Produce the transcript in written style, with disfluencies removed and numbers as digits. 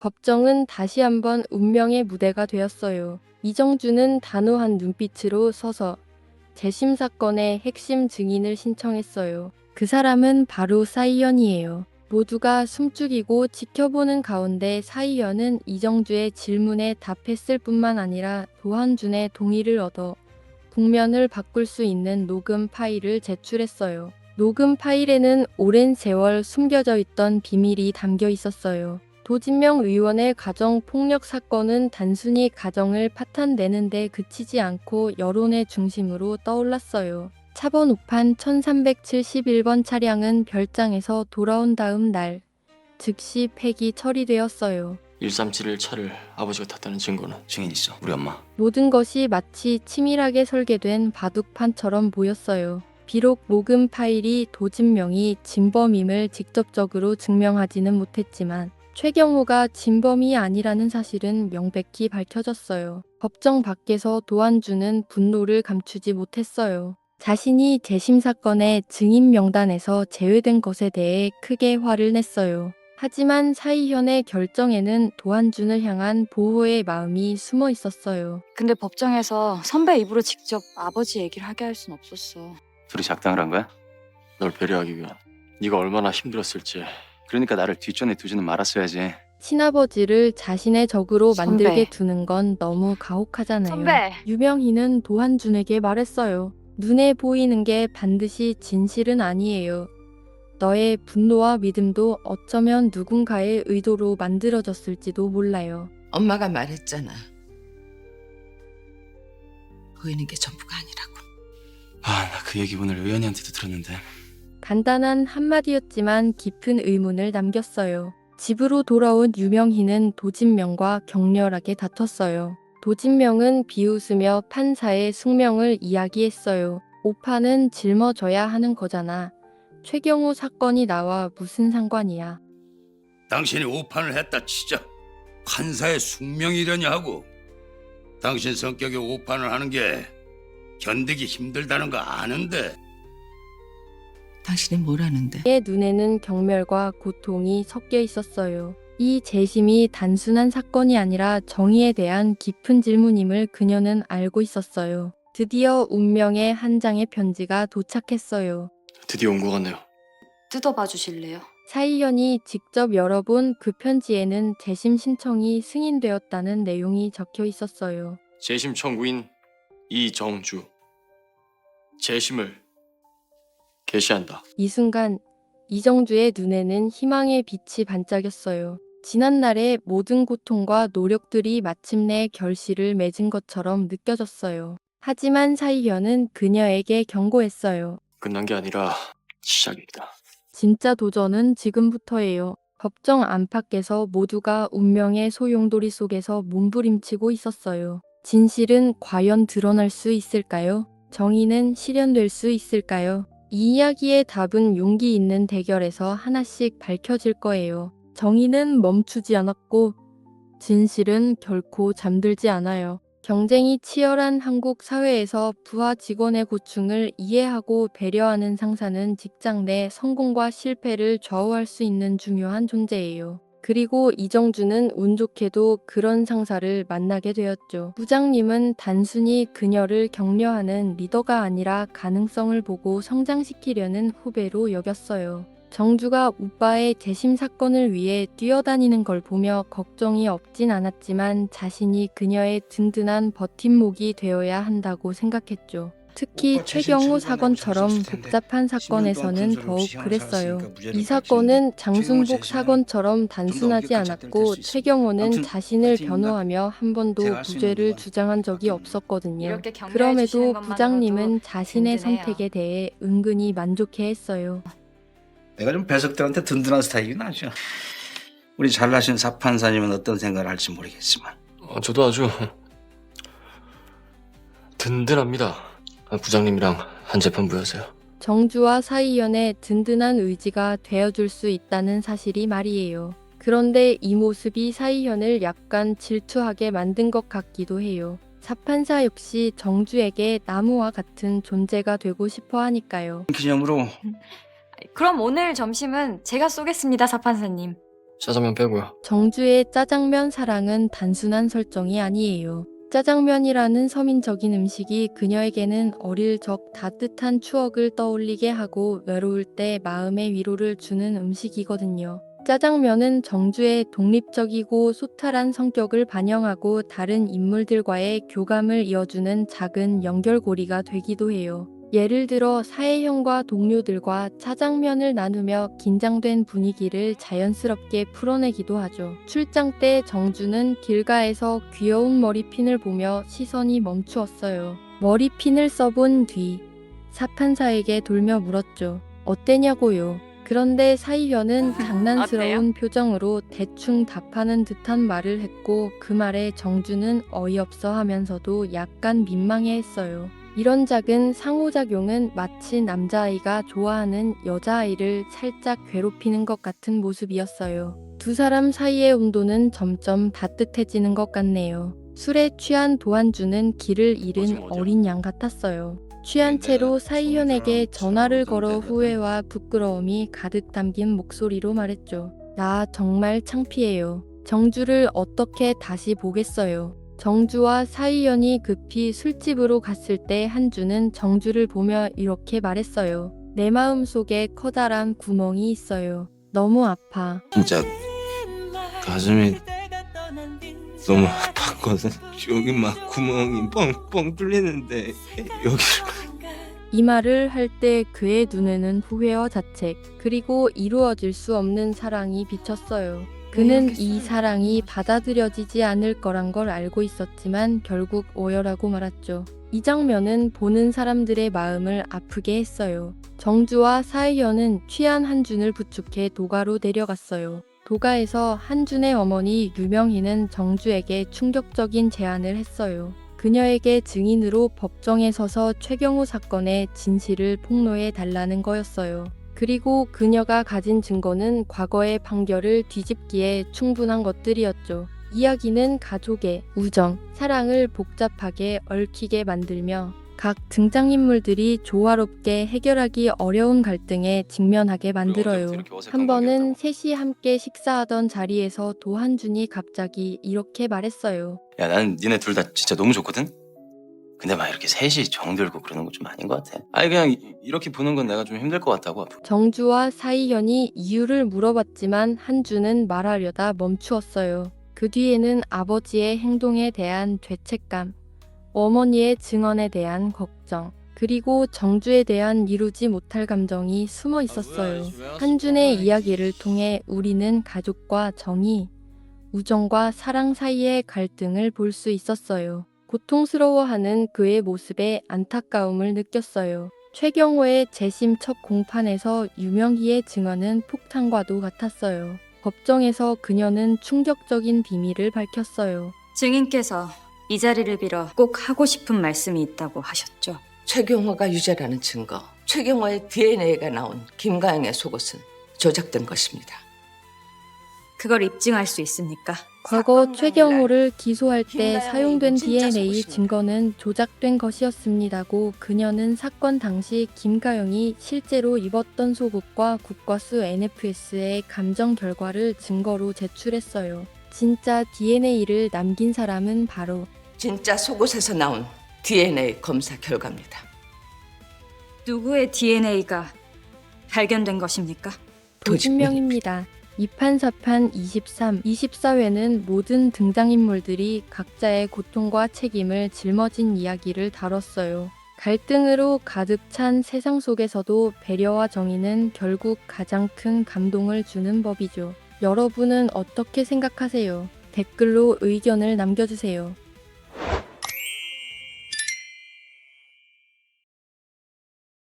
법정은 다시 한번 운명의 무대가 되었어요. 이정주는 단호한 눈빛으로 서서 재심 사건의 핵심 증인을 신청했어요. 그 사람은 바로 사이연이에요. 모두가 숨죽이고 지켜보는 가운데 사이연은 이정주의 질문에 답했을 뿐만 아니라 도한준의 동의를 얻어 국면을 바꿀 수 있는 녹음 파일을 제출했어요. 녹음 파일에는 오랜 세월 숨겨져 있던 비밀이 담겨 있었어요. 도진명 의원의 가정 폭력 사건은 단순히 가정을 파탄내는데 그치지 않고 여론의 중심으로 떠올랐어요. 차번 5판 1371번 차량은 별장에서 돌아온 다음 날 즉시 폐기 처리되었어요. 1371 차를 아버지가 탔다는 증거는? 증인 있어. 우리 엄마. 모든 것이 마치 치밀하게 설계된 바둑판처럼 보였어요. 비록 녹음 파일이 도진명이 진범임을 직접적으로 증명하지는 못했지만 최경호가 진범이 아니라는 사실은 명백히 밝혀졌어요. 법정 밖에서 도한준은 분노를 감추지 못했어요. 자신이 재심 사건의 증인 명단에서 제외된 것에 대해 크게 화를 냈어요. 하지만 사이현의 결정에는 도한준을 향한 보호의 마음이 숨어 있었어요. 근데 법정에서 선배 입으로 직접 아버지 얘기를 하게 할 순 없었어. 둘이 작당을 한 거야? 널 배려하기 위한 네가 얼마나 힘들었을지. 그러니까 나를 뒷전에 두지는 말았어야지. 친아버지를 자신의 적으로 선배. 만들게 두는 건 너무 가혹하잖아요. 선배! 유명희는 도한준에게 말했어요. 눈에 보이는 게 반드시 진실은 아니에요. 너의 분노와 믿음도 어쩌면 누군가의 의도로 만들어졌을지도 몰라요. 엄마가 말했잖아. 보이는 게 전부가 아니라고. 아, 나 그 얘기 오늘 의원이한테도 들었는데. 간단한 한마디였지만 깊은 의문을 남겼어요. 집으로 돌아온 유명희는 도진명과 격렬하게 다퉜어요. 도진명은 비웃으며 판사의 숙명을 이야기했어요. 오판은 짊어져야 하는 거잖아. 최경호 사건이 나와 무슨 상관이야. 당신이 오판을 했다 치자 판사의 숙명이려냐 하고 당신 성격에 오판을 하는 게 견디기 힘들다는 거 아는데 당신이 뭘 아는데? 그의 눈에는 경멸과 고통이 섞여 있었어요. 이 재심이 단순한 사건이 아니라 정의에 대한 깊은 질문임을 그녀는 알고 있었어요. 드디어 운명의 한 장의 편지가 도착했어요. 드디어 온 것 같네요. 뜯어봐 주실래요? 사이연이 직접 열어본 그 편지에는 재심 신청이 승인되었다는 내용이 적혀 있었어요. 재심 청구인 이정주. 재심을 개시한다. 이 순간 이정주의 눈에는 희망의 빛이 반짝였어요. 지난날의 모든 고통과 노력들이 마침내 결실을 맺은 것처럼 느껴졌어요. 하지만 사이현은 그녀에게 경고했어요. 끝난 게 아니라 시작이다. 진짜 도전은 지금부터예요. 법정 안팎에서 모두가 운명의 소용돌이 속에서 몸부림치고 있었어요. 진실은 과연 드러날 수 있을까요? 정의는 실현될 수 있을까요? 이 이야기의 답은 용기 있는 대결에서 하나씩 밝혀질 거예요. 정의는 멈추지 않았고 진실은 결코 잠들지 않아요. 경쟁이 치열한 한국 사회에서 부하 직원의 고충을 이해하고 배려하는 상사는 직장 내 성공과 실패를 좌우할 수 있는 중요한 존재예요. 그리고 이정주는 운 좋게도 그런 상사를 만나게 되었죠. 부장님은 단순히 그녀를 격려하는 리더가 아니라 가능성을 보고 성장시키려는 후배로 여겼어요. 정주가 오빠의 재심 사건을 위해 뛰어다니는 걸 보며 걱정이 없진 않았지만 자신이 그녀의 든든한 버팀목이 되어야 한다고 생각했죠. 특히 오빠 재심 최경호 청구한다고 사건처럼 잘했을 텐데. 복잡한 10년 동안 사건에서는 큰 소리 더욱 없이 그랬어요. 살았으니까 무죄를 이 받지. 사건은 최경호 장순복 재심은 사건처럼 단순하지 엄격한 않았고 잣대를 뗄수 있습니다. 최경호는 아무튼 자신을 파이팅입니다. 변호하며 한 번도 제가 할수 있는 무죄를 동안 주장한 적이 아끼는 없었거든요. 이렇게 격려해 그럼에도 주시는 것만으로도 부장님은 자신의 든든해요. 선택에 대해 은근히 만족해했어요. 내가 좀 배석들한테 든든한 스타일이긴 하죠. 우리 잘나신 사판사님은 어떤 생각을 할지 모르겠지만 저도 아주 든든합니다. 부장님이랑 한 재판부여서요. 정주와 사이연의 든든한 의지가 되어줄 수 있다는 사실이 말이에요. 그런데 이 모습이 사이현을 약간 질투하게 만든 것 같기도 해요. 사판사 역시 정주에게 나무와 같은 존재가 되고 싶어 하니까요. 기념으로 그럼 오늘 점심은 제가 쏘겠습니다, 사판사님. 짜장면 빼고요. 정주의 짜장면 사랑은 단순한 설정이 아니에요. 짜장면이라는 서민적인 음식이 그녀에게는 어릴 적 따뜻한 추억을 떠올리게 하고 외로울 때 마음의 위로를 주는 음식이거든요. 짜장면은 정주의 독립적이고 소탈한 성격을 반영하고 다른 인물들과의 교감을 이어주는 작은 연결고리가 되기도 해요. 예를 들어 사회형과 동료들과 짜장면을 나누며 긴장된 분위기를 자연스럽게 풀어내기도 하죠. 출장 때 정주는 길가에서 귀여운 머리핀을 보며 시선이 멈추었어요. 머리핀을 써본 뒤 사판사에게 돌며 물었죠. 어때냐고요. 그런데 사이현은 장난스러운 표정으로 대충 답하는 듯한 말을 했고 그 말에 정주는 어이없어 하면서도 약간 민망해했어요. 이런 작은 상호작용은 마치 남자아이가 좋아하는 여자아이를 살짝 괴롭히는 것 같은 모습이었어요. 두 사람 사이의 온도는 점점 따뜻해지는 것 같네요. 술에 취한 도한주는 길을 잃은 어린 양 같았어요. 취한 채로 사이현에게 전화를 걸어 후회와 부끄러움이 가득 담긴 목소리로 말했죠. 나 정말 창피해요. 정주를 어떻게 다시 보겠어요. 정주와 사이현이 급히 술집으로 갔을 때 한주는 정주를 보며 이렇게 말했어요. 내 마음 속에 커다란 구멍이 있어요. 너무 아파. 진짜 가슴이 너무 아팠거든. 여기 막 구멍이 뻥뻥 뚫리는데 여기를 이 말을 할 때 그의 눈에는 후회와 자책, 그리고 이루어질 수 없는 사랑이 비쳤어요. 그는 이 사랑이 받아들여지지 않을 거란 걸 알고 있었지만 결국 오열하고 말았죠. 이 장면은 보는 사람들의 마음을 아프게 했어요. 정주와 사이현은 취한 한준을 부축해 도가로 데려갔어요. 도가에서 한준의 어머니 유명희는 정주에게 충격적인 제안을 했어요. 그녀에게 증인으로 법정에 서서 최경호 사건의 진실을 폭로해 달라는 거였어요. 그리고 그녀가 가진 증거는 과거의 판결을 뒤집기에 충분한 것들이었죠. 이야기는 가족의 우정, 사랑을 복잡하게 얽히게 만들며 각 등장인물들이 조화롭게 해결하기 어려운 갈등에 직면하게 만들어요. 한 번은 셋이 함께 식사하던 자리에서 도한준이 갑자기 이렇게 말했어요. 야, 나는 니네 둘 다 진짜 너무 좋거든? 근데 막 이렇게 셋이 정들고 그러는 거 좀 아닌 것 같아. 아니 그냥 이렇게 보는 건 내가 좀 힘들 것 같다고. 정주와 사이현이 이유를 물어봤지만 한주는 말하려다 멈추었어요. 그 뒤에는 아버지의 행동에 대한 죄책감, 어머니의 증언에 대한 걱정, 그리고 정주에 대한 이루지 못할 감정이 숨어 있었어요. 한준의 이야기를 통해 우리는 가족과 정의, 우정과 사랑 사이의 갈등을 볼 수 있었어요. 고통스러워하는 그의 모습에 안타까움을 느꼈어요. 최경호의 재심 첫 공판에서 유명희의 증언은 폭탄과도 같았어요. 법정에서 그녀는 충격적인 비밀을 밝혔어요. 증인께서 이 자리를 빌어 꼭 하고 싶은 말씀이 있다고 하셨죠. 최경호가 유죄라는 증거, 최경호의 DNA가 나온 김가영의 속옷은 조작된 것입니다. 그걸 입증할 수 있습니까? 과거 최경호를 기소할 때 김가영의 사용된 진짜 DNA 속옷입니다. 증거는 조작된 것이었습니다고 그녀는 사건 당시 김가영이 실제로 입었던 속옷과 국과수 NFS의 감정 결과를 증거로 제출했어요. 진짜 DNA를 남긴 사람은 바로 진짜 속옷에서 나온 DNA 검사 결과입니다. 누구의 DNA가 발견된 것입니까? 도진명입니다. 2판, 4판, 23, 24회는 모든 등장인물들이 각자의 고통과 책임을 짊어진 이야기를 다뤘어요. 갈등으로 가득 찬 세상 속에서도 배려와 정의는 결국 가장 큰 감동을 주는 법이죠. 여러분은 어떻게 생각하세요? 댓글로 의견을 남겨주세요.